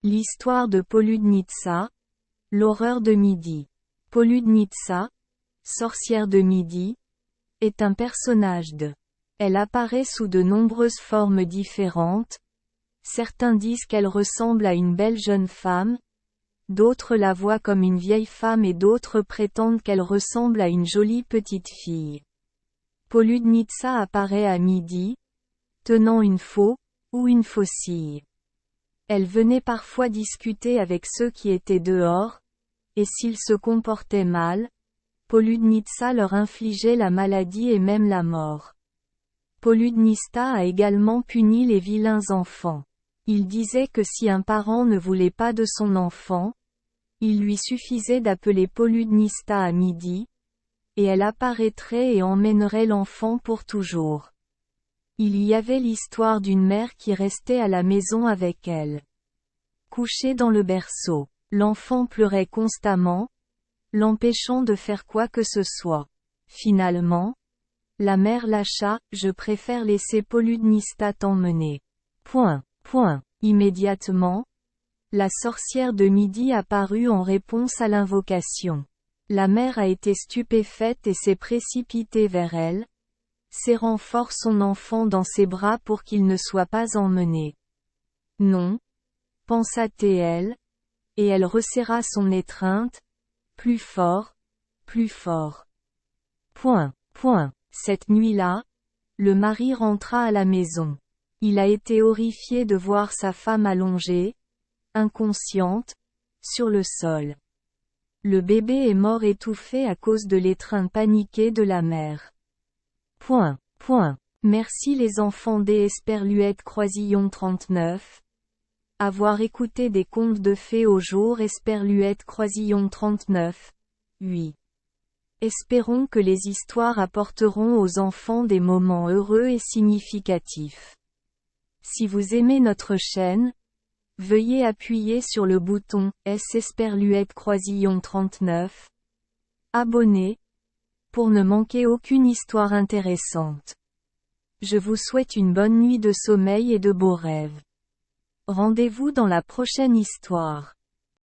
L'histoire de Poludnitsa, l'horreur de midi. Poludnitsa, sorcière de midi, est un personnage de. Elle apparaît sous de nombreuses formes différentes. Certains disent qu'elle ressemble à une belle jeune femme, d'autres la voient comme une vieille femme et d'autres prétendent qu'elle ressemble à une jolie petite fille. Poludnitsa apparaît à midi, tenant une faux, ou une faucille. Elle venait parfois discuter avec ceux qui étaient dehors, et s'ils se comportaient mal, Poludnitsa leur infligeait la maladie et même la mort. Poludnitsa a également puni les vilains enfants. Il disait que si un parent ne voulait pas de son enfant, il lui suffisait d'appeler Poludnitsa à midi, et elle apparaîtrait et emmènerait l'enfant pour toujours. Il y avait l'histoire d'une mère qui restait à la maison avec elle. Couchée dans le berceau, l'enfant pleurait constamment, l'empêchant de faire quoi que ce soit. Finalement, la mère lâcha, je préfère laisser Poludnitsa t'emmener. Immédiatement, la sorcière de midi apparut en réponse à l'invocation. La mère a été stupéfaite et s'est précipitée vers elle, serrant fort son enfant dans ses bras pour qu'il ne soit pas emmené. Non, pensa-t-elle, et elle resserra son étreinte, plus fort, plus fort. Cette nuit-là, le mari rentra à la maison. Il a été horrifié de voir sa femme allongée, inconsciente, sur le sol. Le bébé est mort étouffé à cause de l'étreinte paniquée de la mère. Merci les enfants des Esperluette Croisillon 39. Avoir écouté des contes de fées au jour Esperluette Croisillon 39. 8. Espérons que les histoires apporteront aux enfants des moments heureux et significatifs. Si vous aimez notre chaîne, veuillez appuyer sur le bouton S Esperluette Croisillon 39. Abonner, pour ne manquer aucune histoire intéressante. Je vous souhaite une bonne nuit de sommeil et de beaux rêves. Rendez-vous dans la prochaine histoire.